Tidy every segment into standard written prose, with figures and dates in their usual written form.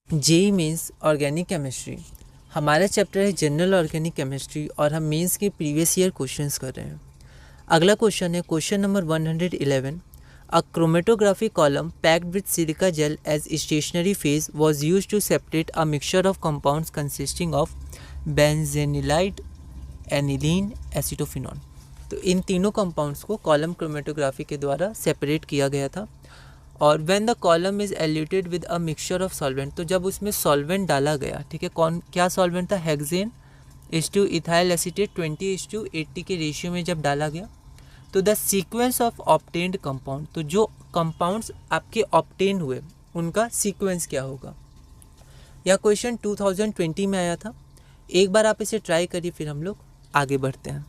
JEE mains organic chemistry हमारा chapter है general organic chemistry और हम मेंस के प्रीवियस ईयर क्वेश्चंस कर रहे हैं। अगला क्वेश्चन है question number 111। A chromatography column packed with silica gel as stationary phase was used to separate a mixture of compounds consisting of benzanilide, aniline, acetophenone. तो इन तीनों कंपाउंड्स को कॉलम क्रोमेटोग्राफी के द्वारा सेपरेट किया गया था। और when the column is eluted with a mixture of solvent, तो जब उसमें सॉल्वेंट डाला गया, ठीक है, क्या सॉल्वेंट था? Hexane is two ethyl acetate 20:80 के रेशियो में जब डाला गया, तो the sequence of obtained compound, तो जो कंपाउंड्स आपके ऑब्टेन हुए उनका सीक्वेंस क्या होगा। यह क्वेश्चन 2020 में आया था। एक बार आप इसे ट्राई करिए, फिर हम लोग आगे बढ़ते हैं।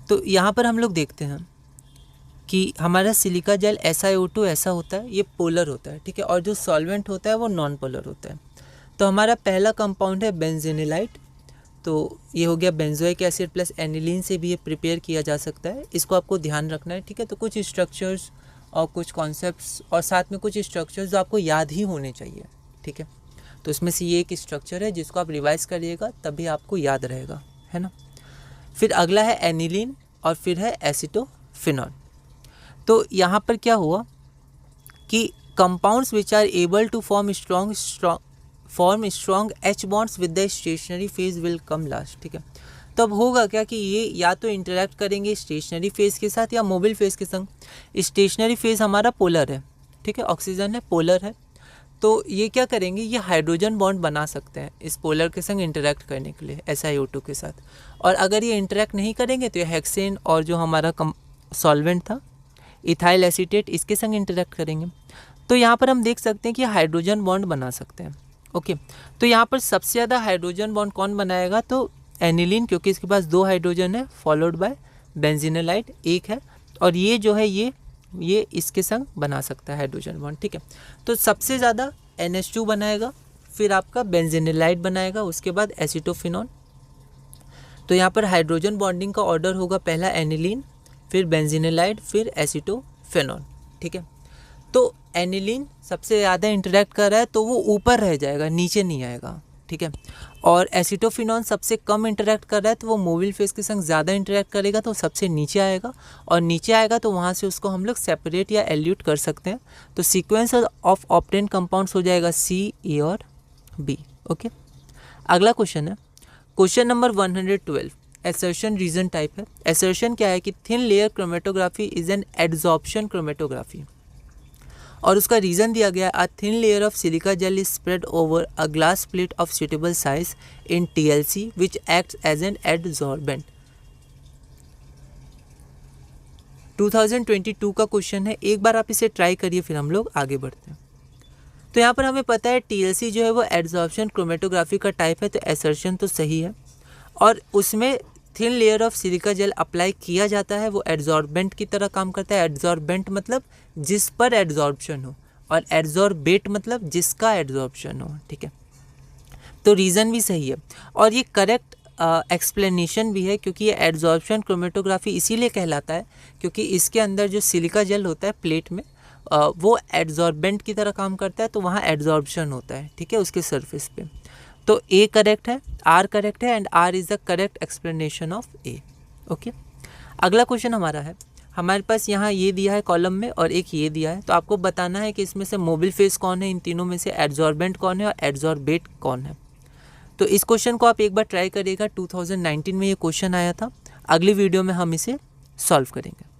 तो यहाँ पर हम लोग देखते हैं कि हमारा सिलिका जेल SiO2 ऐसा होता है, ये पोलर होता है, ठीक है, और जो सॉल्वेंट होता है वो नॉन पोलर होता है। तो हमारा पहला कंपाउंड है बेंजेनिलाइट। तो ये हो गया बेंजोइक एसिड प्लस एनिलीन से भी ये प्रिपेयर किया जा सकता है। इसको आपको ध्यान रखना है, ठीक है। तो कुछ स्ट्रक्चर्स और कुछ कॉन्सेप्ट्स और साथ में कुछ स्ट्रक्चर्स जो आपको याद ही होने चाहिए, ठीक है। तो इसमें से ये एक स्ट्रक्चर है जिसको आप रिवाइज करिएगा, तभी आपको याद रहेगा, है ना। फिर अगला है एनिलीन और फिर है एसिटोफिनॉल। तो यहाँ पर क्या हुआ कि compounds which are able to form strong H bonds with the stationary phase will come last, ठीक है। तो अब होगा क्या कि ये या तो इंटरेक्ट करेंगे स्टेशनरी फेज के साथ या मोबाइल फेज के संग। स्टेशनरी फेज हमारा पोलर है, ठीक है, ऑक्सीजन है, पोलर है। तो ये क्या करेंगे, ये हाइड्रोजन बॉन्ड बना सकते हैं इस पोलर के संग इंटरेक्ट करने के लिए SiO2 के साथ। और अगर ये इंटरेक्ट नहीं करेंगे तो ये हेक्सेन और जो हमारा सॉल्वेंट था इथाइल एसीटेट, इसके संग इंटरेक्ट करेंगे। तो यहाँ पर हम देख सकते हैं कि हाइड्रोजन बॉन्ड बना सकते हैं। ओके, तो यहाँ पर सबसे ज़्यादा हाइड्रोजन बॉन्ड कौन बनाएगा? तो एनिलीन, क्योंकि इसके पास 2 हाइड्रोजन है, फॉलोड बाय बेंजीनोलाइट 1 है, और ये जो है ये इसके संग बना सकता है हाइड्रोजन बॉन्ड, ठीक है। तो सबसे ज़्यादा NH2 बनाएगा, फिर आपका बेंजीनोलाइट बनाएगा, उसके बाद एसिटोफिनॉल। तो यहाँ पर हाइड्रोजन बॉन्डिंग का ऑर्डर होगा, पहला एनिलीन, फिर बेंजीनोलाइट, फिर एसिटोफिनॉल, ठीक है। तो एनिलीन सबसे ज़्यादा इंटरेक्ट कर रहा है तो वो ऊपर रह जाएगा, नीचे नहीं आएगा, ठीक है। और एसिटोफिनॉल सबसे कम इंटरेक्ट कर रहा है तो वो मोबिल फेज के संग ज़्यादा इंटरेक्ट करेगा, तो सबसे नीचे आएगा, और नीचे आएगा तो वहाँ से उसको हम लोग सेपरेट या एल्यूट कर सकते हैं। तो सीक्वेंस ऑफ ऑब्टेन कंपाउंड्स हो जाएगा C, A और B। ओके, अगला क्वेश्चन है question number 112। Assertion reason type है। एसर्शन क्या है कि thin layer chromatography is an adsorption chromatography, और उसका रीज़न दिया गया a thin layer of silica gel is spread over a glass plate of suitable size in TLC which acts as an adsorbent. 2022 का question है, एक बार आप इसे try करिए, फिर हम लोग आगे बढ़ते हैं। तो यहाँ पर हमें पता है TLC जो है वो एड्सॉर्प्शन क्रोमेटोग्राफी का टाइप है, तो एसर्शन तो सही है। और उसमें thin layer of silica jail apply किया जाता है, वो एड्जॉर्बेंट की तरह काम करता है। एड्जॉर्बेंट मतलब जिस पर एड्जॉर्प्शन हो, और एड्जॉर्बेट मतलब जिसका एड्जॉर्प्शन हो, ठीक है। तो रीज़न भी सही है और ये करेक्ट एक्सप्लेनेशन भी है, क्योंकि ये एड्जॉर्प्शन क्रोमेटोग्राफी इसीलिए कहलाता है क्योंकि इसके अंदर जो सिलिका जेल होता है प्लेट में, वो एड्जॉर्बेंट की तरह काम करता है, तो वहाँ एड्जॉर्प्शन होता है, ठीक है, उसके सरफेस पे। तो A करेक्ट है, R करेक्ट है, and R is the correct explanation of A। Okay, अगला क्वेश्चन हमारा है, हमारे पास यहाँ ये दिया है कॉलम में और एक ये दिया है, तो आपको बताना है कि इसमें से मोबिल फेज कौन है, इन तीनों में से एड्जॉर्बेंट कौन है और एड्जॉर्बेट कौन है। तो इस क्वेश्चन को आप एक बार ट्राई करिएगा, 2019 में ये क्वेश्चन आया था। अगली वीडियो में हम इसे सॉल्व करेंगे।